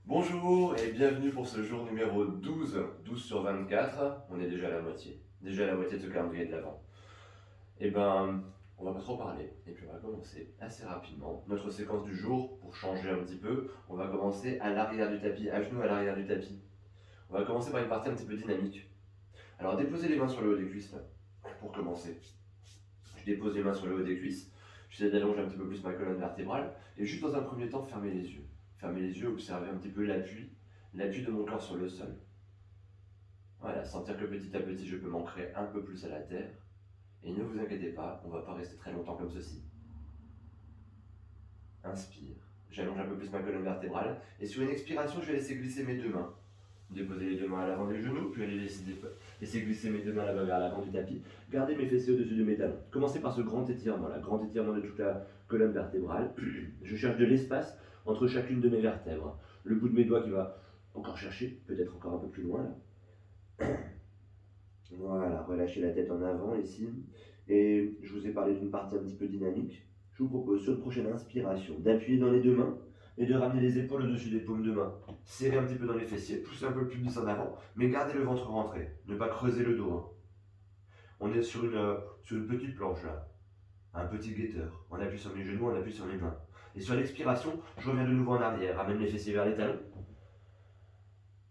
Bonjour et bienvenue pour ce jour numéro 12, 12 sur 24. On est déjà à la moitié, de ce calendrier de l'Avent. Eh ben, on va pas trop parler et puis on va commencer assez rapidement. Notre séquence du jour, pour changer un petit peu, on va commencer à l'arrière du tapis, à genoux à l'arrière du tapis. On va commencer par une partie un petit peu dynamique. Alors déposez les mains sur le haut des cuisses là, pour commencer. Je dépose les mains sur le haut des cuisses, j'essaie d'allonger un petit peu plus ma colonne vertébrale et juste dans un premier temps fermez les yeux. Fermez les yeux, observez un petit peu l'appui de mon corps sur le sol. Voilà, sentir que petit à petit je peux m'ancrer un peu plus à la terre. Et ne vous inquiétez pas, on ne va pas rester très longtemps comme ceci. Inspire, j'allonge un peu plus ma colonne vertébrale et sur une expiration je vais laisser glisser mes deux mains. Déposer les deux mains à l'avant des genoux, puis aller laisser glisser mes deux mains là-bas vers l'avant du tapis. Gardez mes fessiers au-dessus de mes talons. Commencez par ce grand étirement là, grand étirement de toute la colonne vertébrale. Je cherche de l'espace entre chacune de mes vertèbres. Le bout de mes doigts qui va encore chercher, peut-être encore un peu plus loin là. Voilà, relâchez la tête en avant ici. Et je vous ai parlé d'une partie un petit peu dynamique. Je vous propose sur une prochaine inspiration d'appuyer dans les deux mains et de ramener les épaules au-dessus des paumes de main. Serrez un petit peu dans les fessiers, poussez un peu le pubis en avant, mais gardez le ventre rentré. Ne pas creuser le dos, hein. On est sur une petite planche là, un petit guetteur. On appuie sur mes genoux, on appuie sur les mains. Et sur l'expiration, je reviens de nouveau en arrière, ramène les fessiers vers les talons.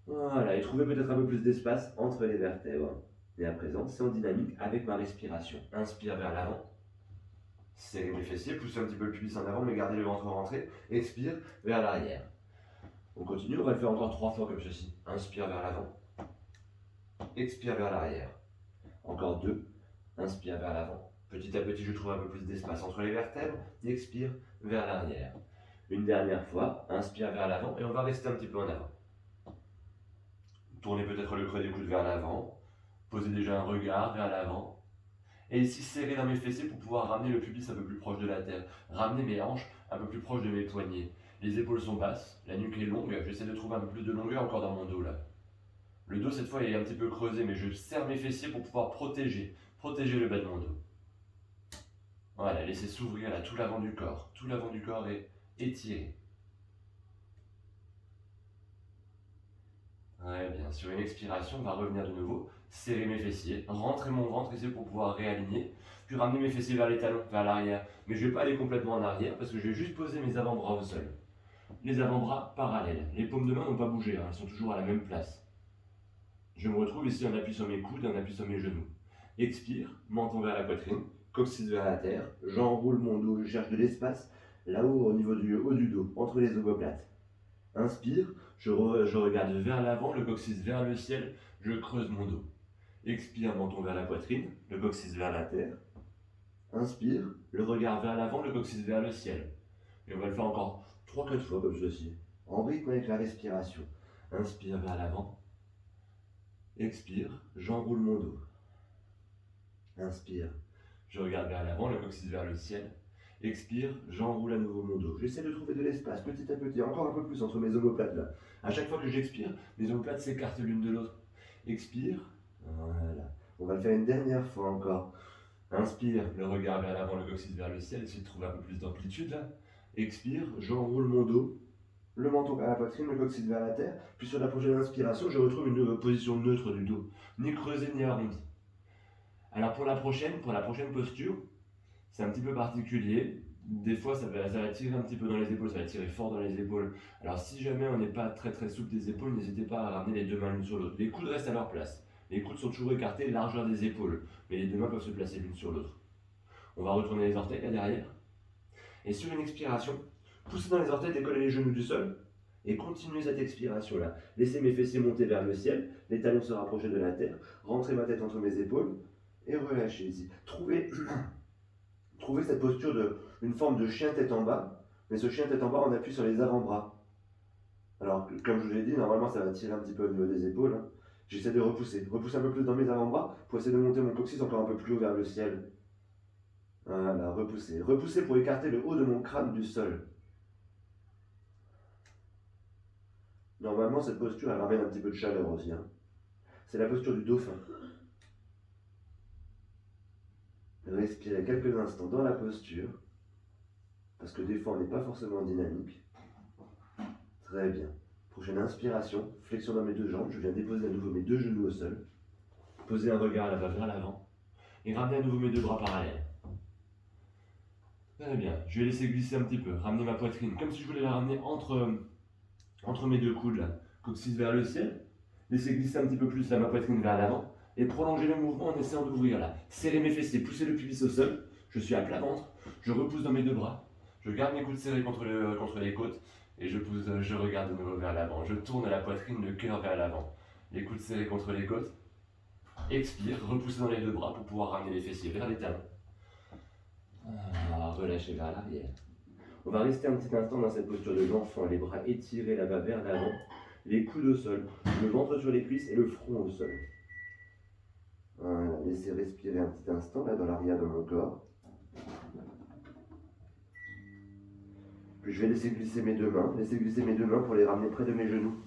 Voilà, et trouvez peut-être un peu plus d'espace entre les vertèbres. Et à présent, c'est en dynamique avec ma respiration. Inspire vers l'avant. Serrez mes fessiers, poussez un petit peu le pubis en avant, mais gardez le ventre rentré. Expire vers l'arrière. On continue, on va le faire encore 3 fois comme ceci. Inspire vers l'avant. Expire vers l'arrière. Encore 2. Inspire vers l'avant. Petit à petit, je trouve un peu plus d'espace entre les vertèbres. Expire vers l'arrière. Une dernière fois. Inspire vers l'avant et on va rester un petit peu en avant. Tournez peut-être le creux des coudes vers l'avant. Posez déjà un regard vers l'avant. Et ici, serrez dans mes fessiers pour pouvoir ramener le pubis un peu plus proche de la terre. Ramener mes hanches un peu plus proche de mes poignets. Les épaules sont basses, la nuque est longue. J'essaie de trouver un peu plus de longueur encore dans mon dos là. Le dos, cette fois, il est un petit peu creusé, mais je serre mes fessiers pour pouvoir protéger le bas de mon dos. Voilà, laissez s'ouvrir là tout l'avant du corps. Tout l'avant du corps est étiré. Très bien. Sur une expiration, on va revenir de nouveau. Serrer mes fessiers, rentrer mon ventre ici pour pouvoir réaligner. Puis ramener mes fessiers vers les talons, vers l'arrière. Mais je ne vais pas aller complètement en arrière parce que je vais juste poser mes avant-bras au sol. Les avant-bras parallèles. Les paumes de main n'ont pas bougé, hein, elles sont toujours à la même place. Je me retrouve ici en appui sur mes coudes, en appui sur mes genoux. Expire, menton vers la poitrine, coccyx vers la terre. J'enroule mon dos, je cherche de l'espace là-haut au niveau du haut du dos, entre les omoplates. Inspire, je regarde vers l'avant, le coccyx vers le ciel, je creuse mon dos. Expire, menton vers la poitrine, le coccyx vers la terre. Inspire, le regard vers l'avant, le coccyx vers le ciel. Et on va le faire encore 3-4 fois comme ceci, en rythme avec la respiration. Inspire vers l'avant. Expire, j'enroule mon dos. Inspire, je regarde vers l'avant, le coccyx vers le ciel. Expire, j'enroule à nouveau mon dos. J'essaie de trouver de l'espace petit à petit, encore un peu plus entre mes omoplates là. À chaque fois que j'expire, mes omoplates s'écartent l'une de l'autre. Expire, voilà. On va le faire une dernière fois encore. Inspire, le regard vers l'avant, le coccyx vers le ciel. Essayez de trouver un peu plus d'amplitude là. Expire, j'enroule mon dos. Le menton vers la poitrine, le coccyx vers la terre. Puis sur la prochaine inspiration, je retrouve une position neutre du dos. Ni creusé ni arrondi. Alors pour la prochaine posture, c'est un petit peu particulier. Des fois, ça va tirer un petit peu dans les épaules, ça va tirer fort dans les épaules. Alors si jamais on n'est pas très très souple des épaules, n'hésitez pas à ramener les deux mains l'une sur l'autre. Les coudes restent à leur place. Les coudes sont toujours écartés, largeur des épaules. Mais les deux mains peuvent se placer l'une sur l'autre. On va retourner les orteils là derrière. Et sur une expiration, poussez dans les orteils, décollez les genoux du sol. Et continuez cette expiration là. Laissez mes fessiers monter vers le ciel, les talons se rapprocher de la terre, rentrez ma tête entre mes épaules et relâchez-y. Trouvez cette posture une forme de chien tête en bas, mais ce chien tête en bas, on appuie sur les avant-bras. Alors, comme je vous l'ai dit, normalement ça va tirer un petit peu au niveau des épaules, hein. J'essaie de repousser un peu plus dans mes avant-bras pour essayer de monter mon coccyx encore un peu plus haut vers le ciel. Voilà, repoussez pour écarter le haut de mon crâne du sol. Normalement, cette posture, elle ramène un petit peu de chaleur aussi, hein. C'est la posture du dauphin. Respirez quelques instants dans la posture, parce que des fois, on n'est pas forcément dynamique. Très bien. Prochaine inspiration, flexion dans mes deux jambes, je viens déposer à nouveau mes deux genoux au sol, poser un regard là-bas vers l'avant, et ramener à nouveau mes deux bras parallèles. Très bien, je vais laisser glisser un petit peu, ramener ma poitrine, comme si je voulais la ramener entre mes deux coudes là, coccyx vers le ciel, laisser glisser un petit peu plus là ma poitrine vers l'avant, et prolonger le mouvement en essayant d'ouvrir là, serrer mes fessiers, pousser le pubis au sol, je suis à plat ventre, je repousse dans mes deux bras, je garde mes coudes serrés contre les côtes, et je regarde de nouveau vers l'avant, je tourne la poitrine, le cœur vers l'avant, les coudes serrés contre les côtes, expire, repousser dans les deux bras pour pouvoir ramener les fessiers vers les talons. Relâchez vers l'arrière. On va rester un petit instant dans cette posture de l'enfant, les bras étirés là-bas vers l'avant, les coudes au sol, le ventre sur les cuisses et le front au sol. Voilà, laissez respirer un petit instant là dans l'arrière de mon corps. Puis je vais laisser glisser mes deux mains pour les ramener près de mes genoux.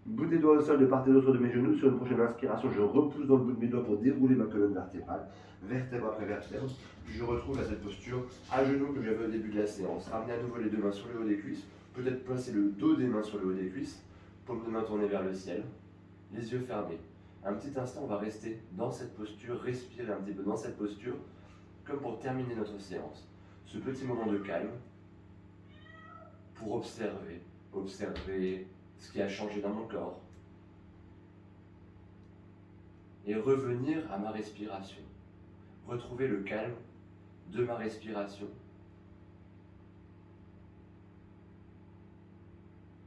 Bout des doigts au sol de part et d'autre de mes genoux. Sur une prochaine inspiration, je repousse dans le bout de mes doigts pour dérouler ma colonne vertébrale, vertèbre après vertèbre. Puis je retrouve à cette posture à genoux que j'avais au début de la séance. Ramener à nouveau les deux mains sur le haut des cuisses. Peut-être placer le dos des mains sur le haut des cuisses. Paume de main tournée vers le ciel. Les yeux fermés. Un petit instant, on va rester dans cette posture, respirer un petit peu dans cette posture, comme pour terminer notre séance. Ce petit moment de calme pour observer ce qui a changé dans mon corps et revenir à ma respiration, retrouver le calme de ma respiration,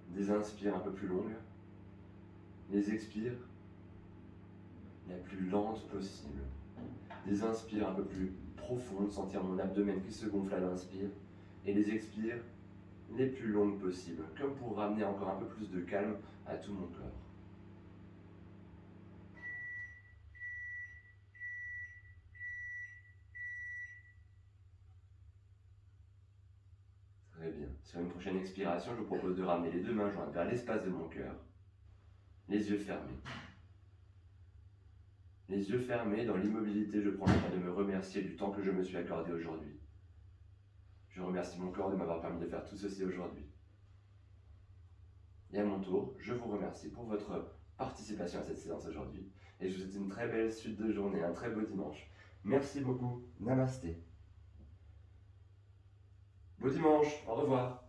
des inspires un peu plus longues, les expires la plus lente possible, des inspires un peu plus profondes, sentir mon abdomen qui se gonfle à l'inspire, et les expires les plus longues possibles, comme pour ramener encore un peu plus de calme à tout mon corps. Très bien. Sur une prochaine expiration, je vous propose de ramener les deux mains jointes vers l'espace de mon cœur, les yeux fermés. Les yeux fermés, dans l'immobilité, je prends le temps de me remercier du temps que je me suis accordé aujourd'hui. Je remercie mon corps de m'avoir permis de faire tout ceci aujourd'hui. Et à mon tour, je vous remercie pour votre participation à cette séance aujourd'hui. Et je vous souhaite une très belle suite de journée, un très beau dimanche. Merci beaucoup. Namasté. Beau dimanche. Au revoir.